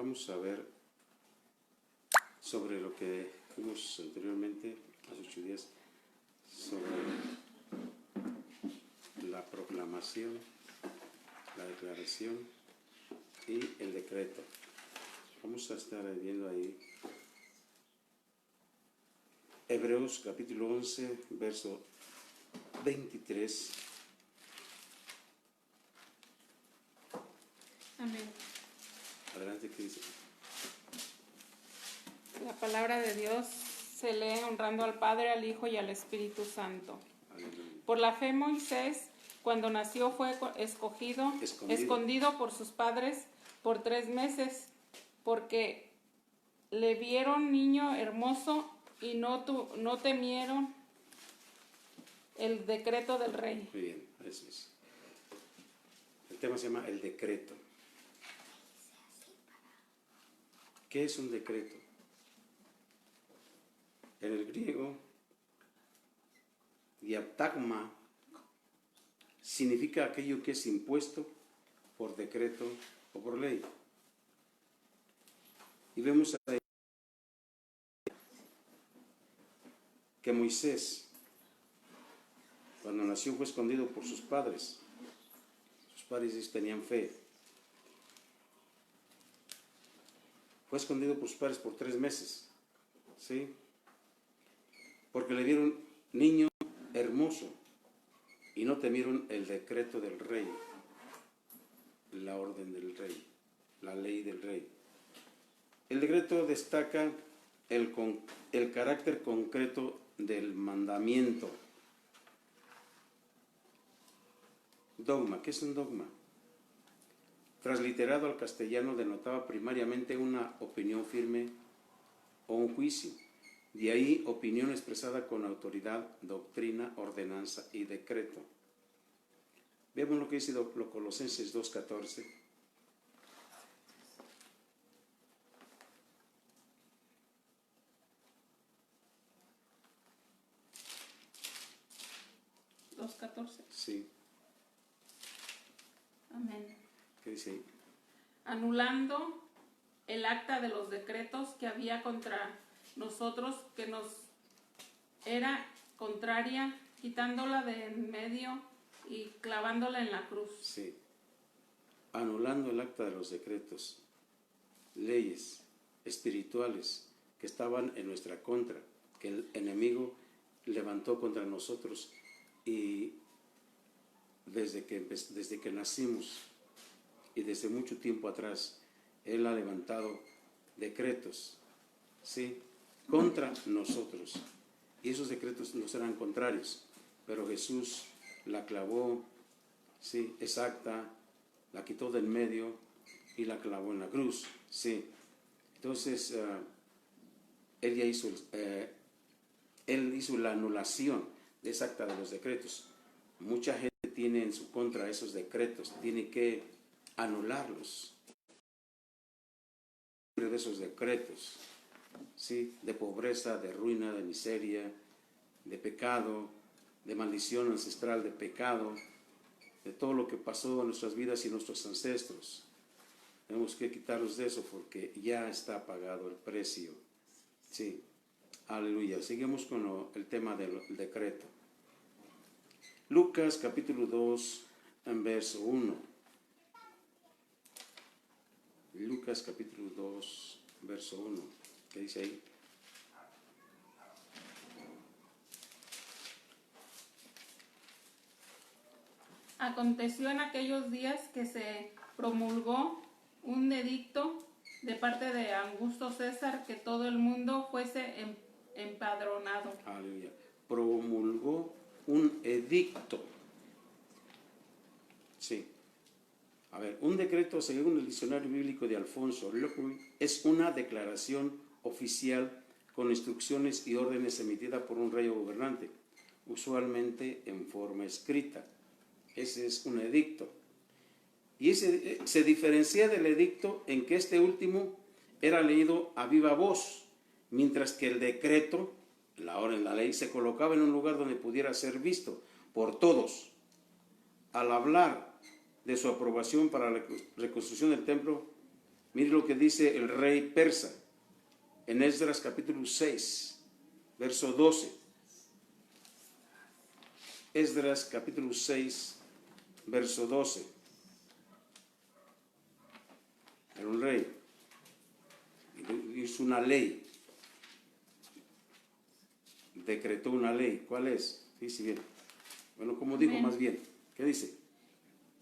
Vamos a ver sobre lo que vimos anteriormente, hace 8 días, sobre la proclamación, la declaración y el decreto. Vamos a estar viendo ahí Hebreos capítulo 11, verso 23. Amén. Adelante, ¿qué dice? La palabra de Dios se lee honrando al Padre, al Hijo y al Espíritu Santo. Aleluya. Por la fe Moisés, cuando nació, fue escondido por sus padres por 3 meses, porque le vieron niño hermoso y no temieron el decreto del rey. Muy bien, eso es. El tema se llama el decreto. ¿Qué es un decreto? En el griego, diaptagma significa aquello que es impuesto por decreto o por ley. Y vemos ahí que Moisés, cuando nació, fue escondido por sus padres. Sus padres tenían fe. Fue escondido por sus padres por 3 meses. ¿Sí? Porque le vieron niño hermoso y no temieron el decreto del rey, la orden del rey, la ley del rey. El decreto destaca el carácter concreto del mandamiento. Dogma, ¿qué es un dogma? Transliterado al castellano denotaba primariamente una opinión firme o un juicio. De ahí opinión expresada con autoridad, doctrina, ordenanza y decreto. Veamos lo que dice los Colosenses 2:14. Sí. Amén. ¿Qué dice ahí? Anulando el acta de los decretos que había contra nosotros, que nos era contraria, quitándola de en medio y clavándola en la cruz. Sí. Anulando el acta de los decretos, leyes espirituales que estaban en nuestra contra, que el enemigo levantó contra nosotros, y desde que nacimos y desde mucho tiempo atrás, Él ha levantado decretos, ¿sí?, contra nosotros. Y esos decretos nos eran contrarios, pero Jesús la clavó, ¿sí?, exacta, la quitó del medio y la clavó en la cruz, ¿sí? Entonces, Él hizo la anulación de esa acta de los decretos. Mucha gente tiene en su contra esos decretos, tiene que anularlos. De esos decretos, ¿sí?, de pobreza, de ruina, de miseria, de pecado, de maldición ancestral, de pecado, de todo lo que pasó en nuestras vidas y nuestros ancestros. Tenemos que quitarlos de eso porque ya está pagado el precio. Sí, aleluya. Seguimos con el tema del decreto. Lucas capítulo 2, en verso 1. Lucas capítulo 2, verso 1. ¿Qué dice ahí? Aconteció en aquellos días que se promulgó un edicto de parte de Augusto César que todo el mundo fuese empadronado. Aleluya. Promulgó un edicto. Sí. A ver, un decreto, según el diccionario bíblico de Alfonso Locke, es una declaración oficial con instrucciones y órdenes emitida por un rey o gobernante, usualmente en forma escrita. Ese es un edicto. Y ese se diferencia del edicto en que este último era leído a viva voz, mientras que el decreto, la orden, la ley, se colocaba en un lugar donde pudiera ser visto por todos. Al hablar de su aprobación para la reconstrucción del templo, Mire lo que dice el rey persa en Esdras capítulo 6, verso 12. Esdras capítulo 6, verso 12. Era un rey. Hizo una ley. Decretó una ley. ¿Cuál es? Dice bien. Bueno, como dijo más bien. ¿Qué dice?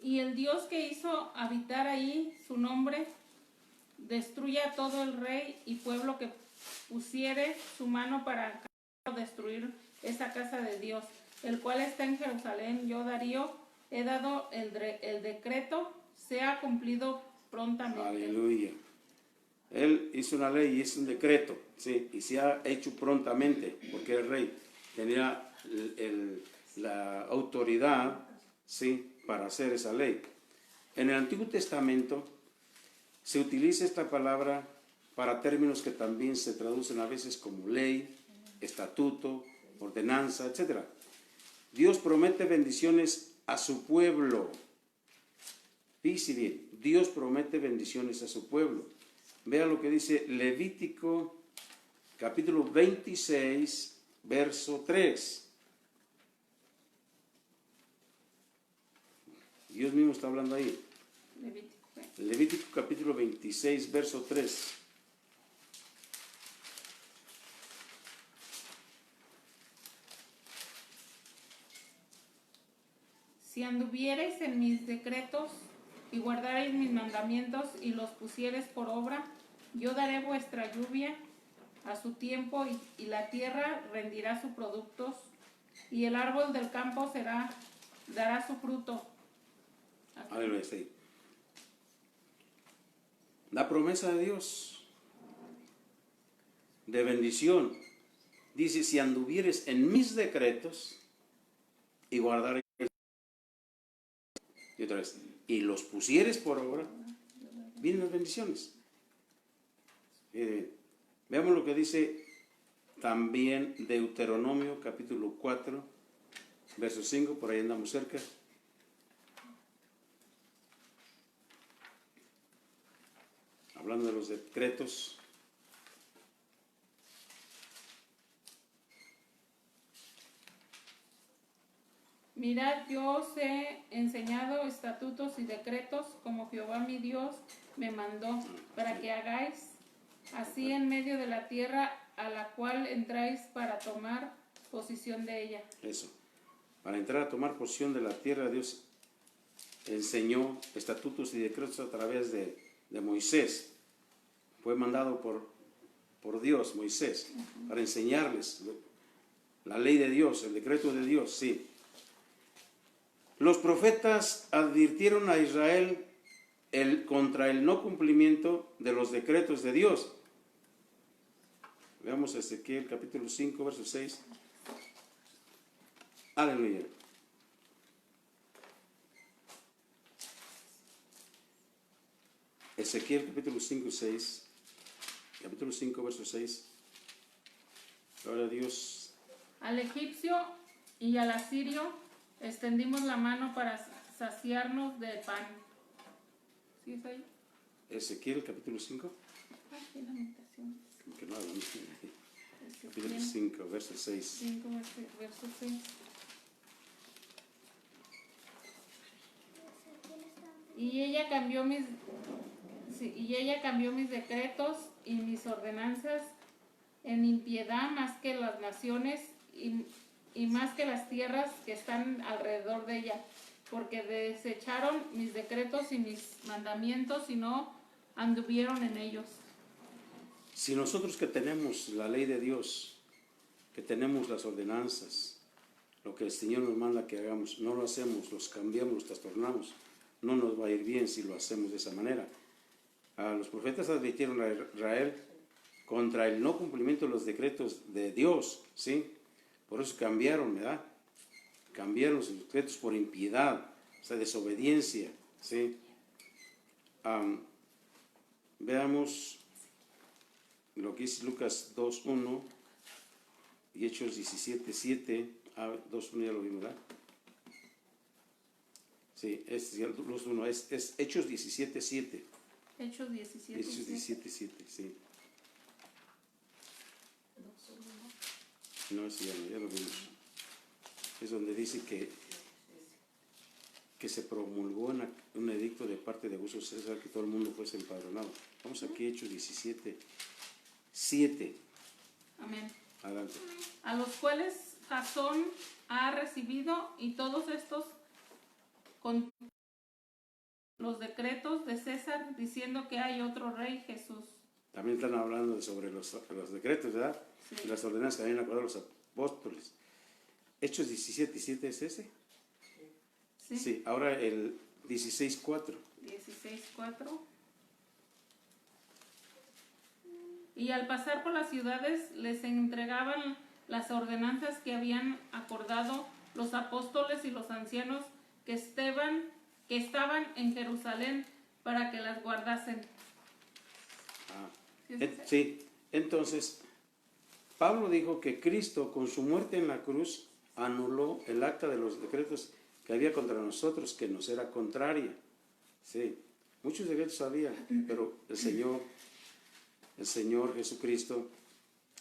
Y el Dios que hizo habitar ahí su nombre, destruya a todo el rey y pueblo que pusiere su mano para destruir esa casa de Dios, el cual está en Jerusalén. Yo, Darío, he dado el decreto, sea cumplido prontamente. Aleluya. Él hizo una ley y hizo un decreto, sí, y se ha hecho prontamente, porque el rey tenía la autoridad, sí, para hacer esa ley. En el Antiguo Testamento se utiliza esta palabra para términos que también se traducen a veces como ley, estatuto, ordenanza, etc. Dios promete bendiciones a su pueblo. Fíjese bien, Dios promete bendiciones a su pueblo. Vea lo que dice Levítico capítulo 26, verso 3. Dios mismo está hablando ahí. Levítico capítulo 26, verso 3. Si anduviereis en mis decretos y guardareis mis mandamientos y los pusiereis por obra, yo daré vuestra lluvia a su tiempo y la tierra rendirá sus productos y el árbol del campo dará su fruto. Aleluya. La promesa de Dios de bendición dice: si anduvieres en mis decretos y guardares, y otra vez, y los pusieres por obra, vienen las bendiciones. Veamos lo que dice también Deuteronomio capítulo 4, verso 5, por ahí andamos cerca. Hablando de los decretos. Mirad, yo os he enseñado estatutos y decretos como Jehová mi Dios me mandó, para que hagáis así en medio de la tierra a la cual entráis para tomar posesión de ella. Eso. Para entrar a tomar posesión de la tierra, Dios enseñó estatutos y decretos a través de Moisés. Fue mandado por Dios, Moisés, para enseñarles la ley de Dios, el decreto de Dios, sí. Los profetas advirtieron a Israel contra el no cumplimiento de los decretos de Dios. Veamos Ezequiel capítulo 5, verso 6. Aleluya. Ezequiel capítulo 5, 6. Capítulo 5, verso 6. Ahora Dios. Al egipcio y al asirio extendimos la mano para saciarnos de pan. ¿Sí es ahí? Ezequiel capítulo 5. Qué lamentación. Que no, capítulo 5, verso 6. 5, verso 6. Y ella cambió mis decretos y mis ordenanzas en impiedad más que las naciones y más que las tierras que están alrededor de ella, porque desecharon mis decretos y mis mandamientos y no anduvieron en ellos. Si nosotros que tenemos la ley de Dios, que tenemos las ordenanzas, lo que el Señor nos manda que hagamos, no lo hacemos, los cambiamos, los trastornamos, no nos va a ir bien si lo hacemos de esa manera. Los profetas advirtieron a Israel contra el no cumplimiento de los decretos de Dios, ¿sí? Por eso cambiaron, ¿verdad? Cambiaron los decretos por impiedad, o sea, desobediencia, ¿sí? Veamos lo que dice Lucas 2.1 y Hechos 17.7. 2.1 ya lo vimos, ¿verdad? Sí, es Hechos 17.7. Hechos 17. Hechos 17, 7, sí. No, sí, ya lo vimos. Es donde dice que se promulgó un edicto de parte de Augusto César que todo el mundo fuese empadronado. Vamos aquí, Hechos 17, 7. Amén. Adelante. A los cuales Jasón ha recibido, y todos estos con los decretos de César, diciendo que hay otro rey, Jesús. También están hablando sobre los decretos, ¿verdad? Sí. Las ordenanzas que habían acordado los apóstoles. Hechos 17, 7 es ese. Sí. Sí, ahora el 16, 4. 16, 4. Y al pasar por las ciudades les entregaban las ordenanzas que habían acordado los apóstoles y los ancianos que estaban en Jerusalén para que las guardasen. Sí, entonces Pablo dijo que Cristo con su muerte en la cruz anuló el acta de los decretos que había contra nosotros, que nos era contraria. Sí, muchos decretos había, pero el Señor Jesucristo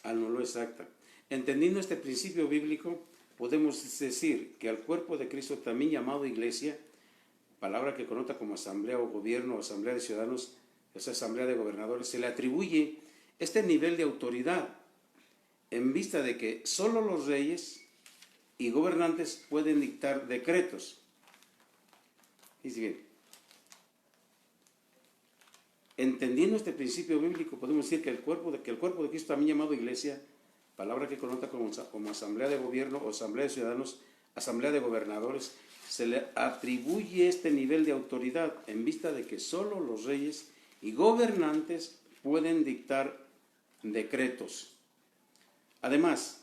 anuló esa acta. Entendiendo este principio bíblico, podemos decir que al cuerpo de Cristo, también llamado iglesia, palabra que connota como asamblea o gobierno, asamblea de ciudadanos, esa asamblea de gobernadores, se le atribuye este nivel de autoridad en vista de que solo los reyes y gobernantes pueden dictar decretos. Dice bien, entendiendo este principio bíblico, podemos decir que el cuerpo de Cristo, también llamado iglesia, palabra que connota como asamblea de gobierno o asamblea de ciudadanos, asamblea de gobernadores, se le atribuye este nivel de autoridad en vista de que solo los reyes y gobernantes pueden dictar decretos. Además,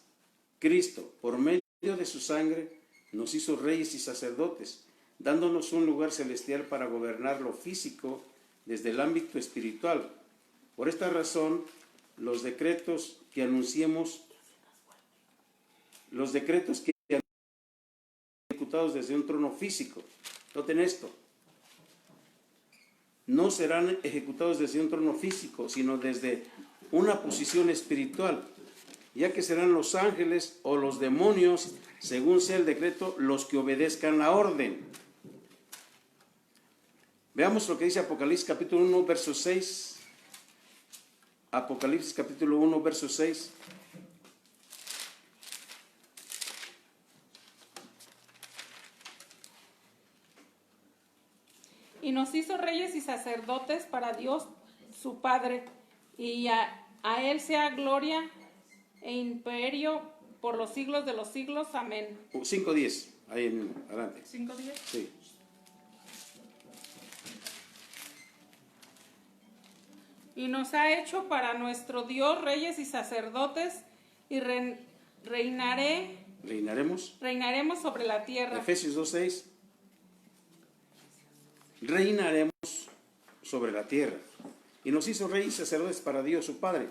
Cristo, por medio de su sangre, nos hizo reyes y sacerdotes, dándonos un lugar celestial para gobernar lo físico desde el ámbito espiritual. Por esta razón, los decretos que anunciemos, ejecutados desde un trono físico, noten esto, no serán ejecutados desde un trono físico, sino desde una posición espiritual, ya que serán los ángeles o los demonios, según sea el decreto, los que obedezcan la orden. Veamos lo que dice Apocalipsis capítulo 1, verso 6. Apocalipsis capítulo 1, verso 6. Y nos hizo reyes y sacerdotes para Dios su Padre, y a Él sea gloria e imperio por los siglos de los siglos. Amén. 5:10, ahí en adelante. 5:10. Sí. Y nos ha hecho para nuestro Dios reyes y sacerdotes, y reinaremos sobre la tierra. Efesios 2:6. Reinaremos sobre la tierra. Y nos hizo reyes y sacerdotes para Dios su Padre.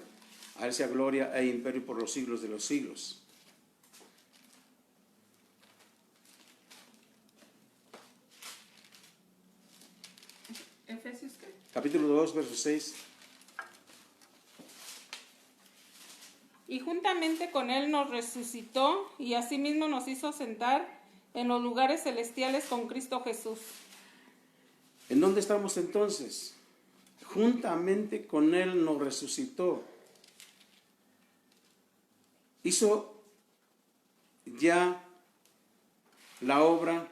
A Él sea gloria e imperio por los siglos de los siglos. ¿Efesios qué? Capítulo 2, verso 6. Y juntamente con Él nos resucitó, y asimismo nos hizo sentar en los lugares celestiales con Cristo Jesús. ¿En dónde estamos entonces? Juntamente con Él nos resucitó. Hizo ya la obra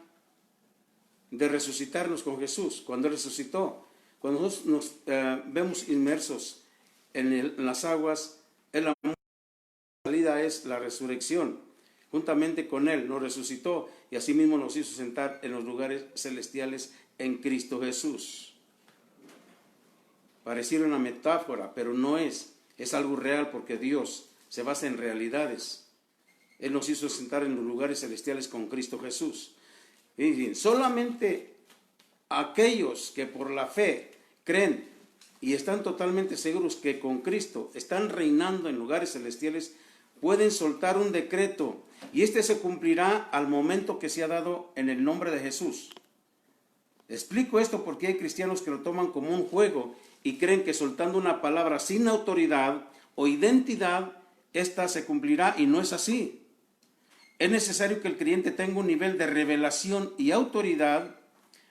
de resucitarnos con Jesús. Cuando Él resucitó, cuando nosotros nos vemos inmersos en las aguas, la salida es la resurrección. Juntamente con Él nos resucitó y asimismo nos hizo sentar en los lugares celestiales en Cristo Jesús. Pareciera una metáfora, pero no es algo real, porque Dios se basa en realidades. Él nos hizo sentar en los lugares celestiales con Cristo Jesús. Y bien, solamente aquellos que por la fe creen y están totalmente seguros que con Cristo están reinando en lugares celestiales, pueden soltar un decreto, y este se cumplirá al momento que se ha dado en el nombre de Jesús. Explico esto porque hay cristianos que lo toman como un juego y creen que soltando una palabra sin autoridad o identidad, esta se cumplirá, y no es así. Es necesario que el creyente tenga un nivel de revelación y autoridad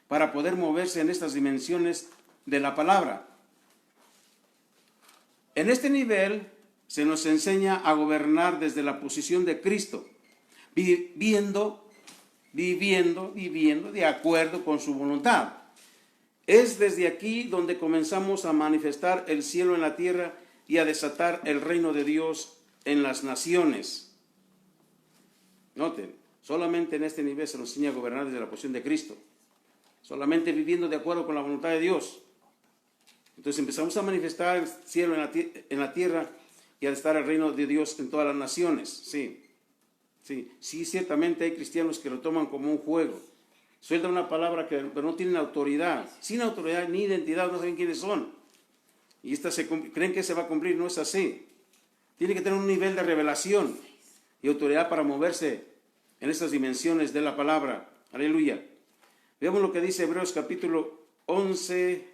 para poder moverse en estas dimensiones de la palabra. En este nivel se nos enseña a gobernar desde la posición de Cristo, viviendo de acuerdo con su voluntad. Es desde aquí donde comenzamos a manifestar el cielo en la tierra y a desatar el reino de Dios en las naciones. Noten, solamente en este nivel se nos enseña a gobernar desde la posición de Cristo, solamente viviendo de acuerdo con la voluntad de Dios. Entonces empezamos a manifestar el cielo en la tierra y a desatar el reino de Dios en todas las naciones. Sí, ciertamente hay cristianos que lo toman como un juego. Sueltan una palabra pero no tienen autoridad. Sin autoridad ni identidad, no saben quiénes son. Y creen que se va a cumplir, no es así. Tiene que tener un nivel de revelación y autoridad para moverse en estas dimensiones de la palabra. Aleluya. Veamos lo que dice Hebreos capítulo 11,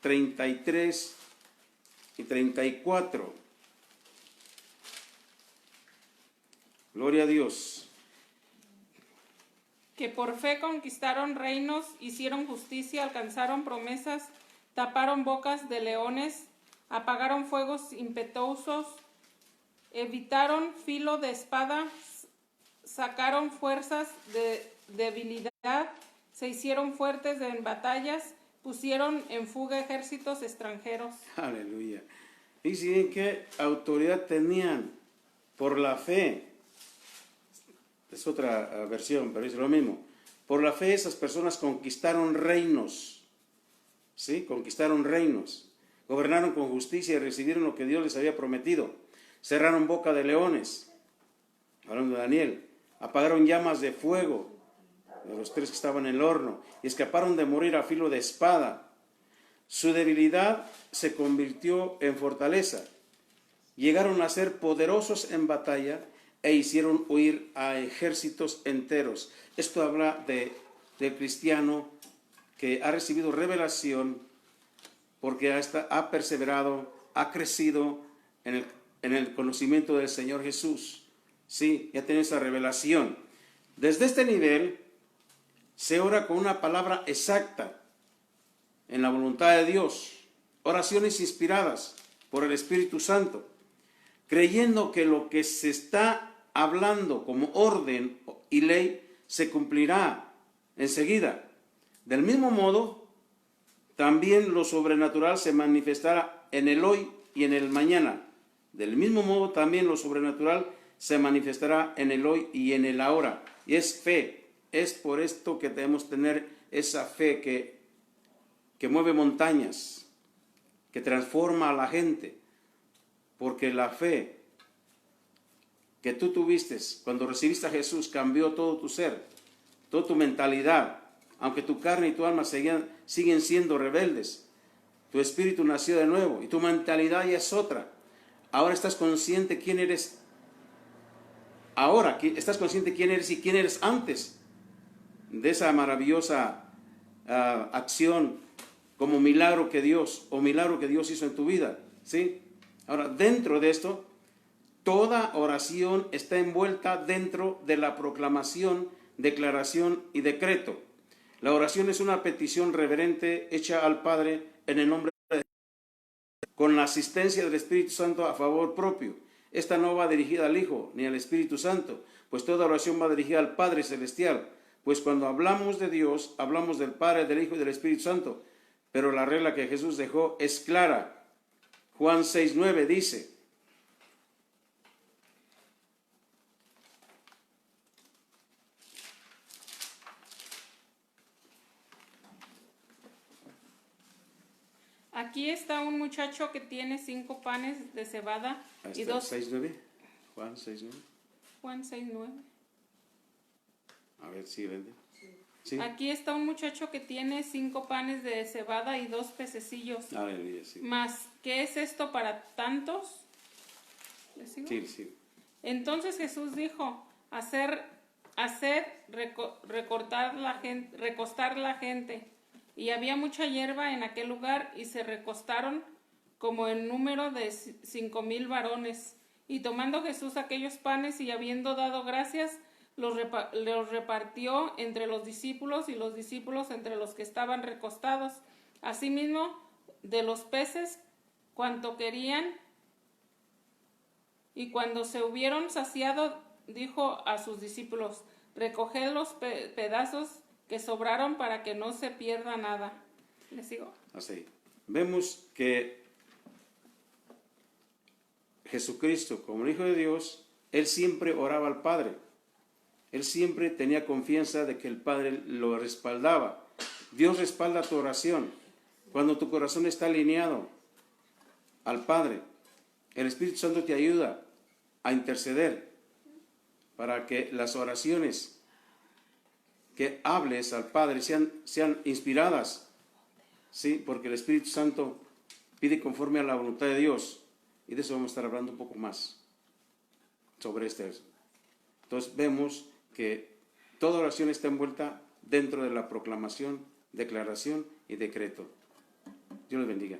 33 y 34. Gloria a Dios. Que por fe conquistaron reinos, hicieron justicia, alcanzaron promesas, taparon bocas de leones, apagaron fuegos impetuosos, evitaron filo de espada, sacaron fuerzas de debilidad, se hicieron fuertes en batallas, pusieron en fuga ejércitos extranjeros. Aleluya. ¿Y si qué autoridad tenían? Por la fe. Es otra versión, pero es lo mismo. Por la fe esas personas conquistaron reinos. ¿Sí? Conquistaron reinos. Gobernaron con justicia y recibieron lo que Dios les había prometido. Cerraron boca de leones. Hablando de Daniel. Apagaron llamas de fuego de los 3 que estaban en el horno. Y escaparon de morir a filo de espada. Su debilidad se convirtió en fortaleza. Llegaron a ser poderosos en batalla e hicieron huir a ejércitos enteros. Esto habla del cristiano que ha recibido revelación porque ha perseverado, ha crecido en el conocimiento del Señor Jesús. Sí, ya tiene esa revelación. Desde este nivel se ora con una palabra exacta en la voluntad de Dios. Oraciones inspiradas por el Espíritu Santo, creyendo que lo que se está hablando como orden y ley se cumplirá enseguida. Del mismo modo, también lo sobrenatural se manifestará en el hoy y en el mañana. Del mismo modo, también lo sobrenatural se manifestará en el hoy y en el ahora. Y es fe. Es por esto que debemos tener esa fe que mueve montañas, que transforma a la gente. Porque la fe que tú tuviste cuando recibiste a Jesús cambió todo tu ser, toda tu mentalidad. Aunque tu carne y tu alma siguen siendo rebeldes, tu espíritu nació de nuevo y tu mentalidad ya es otra. Ahora estás consciente quién eres. Ahora estás consciente quién eres y quién eres antes de esa maravillosa acción como milagro que Dios hizo en tu vida. ¿Sí? Ahora, dentro de esto, toda oración está envuelta dentro de la proclamación, declaración y decreto. La oración es una petición reverente hecha al Padre en el nombre de Dios, con la asistencia del Espíritu Santo a favor propio. Esta no va dirigida al Hijo ni al Espíritu Santo, pues toda oración va dirigida al Padre Celestial. Pues cuando hablamos de Dios, hablamos del Padre, del Hijo y del Espíritu Santo. Pero la regla que Jesús dejó es clara. Juan 6:9 dice: Aquí está un muchacho que tiene 5 panes de cebada y 2... 6:9. Juan 6:9. Juan 6:9. A ver, sí, vende. Sí. Aquí está un muchacho que tiene 5 panes de cebada y 2 pececillos. Aleluya, sí. Mas, ¿qué es esto para tantos? Sí, sí. Entonces Jesús dijo: hacer haced recostar la gente. Y había mucha hierba en aquel lugar, y se recostaron como en número de 5,000 varones. Y tomando Jesús aquellos panes, y habiendo dado gracias, los repartió entre los discípulos, y los discípulos entre los que estaban recostados. Asimismo, de los peces, cuanto querían. Y cuando se hubieron saciado, dijo a sus discípulos: recoged los pedazos que sobraron, para que no se pierda nada. ¿Les sigo? Así. Vemos que Jesucristo, como Hijo de Dios, Él siempre oraba al Padre. Él siempre tenía confianza de que el Padre lo respaldaba. Dios respalda tu oración. Cuando tu corazón está alineado al Padre, el Espíritu Santo te ayuda a interceder para que las oraciones que hables al Padre sean inspiradas, ¿sí? Porque el Espíritu Santo pide conforme a la voluntad de Dios, y de eso vamos a estar hablando un poco más sobre este. Entonces vemos que toda oración está envuelta dentro de la proclamación, declaración y decreto. Dios les bendiga.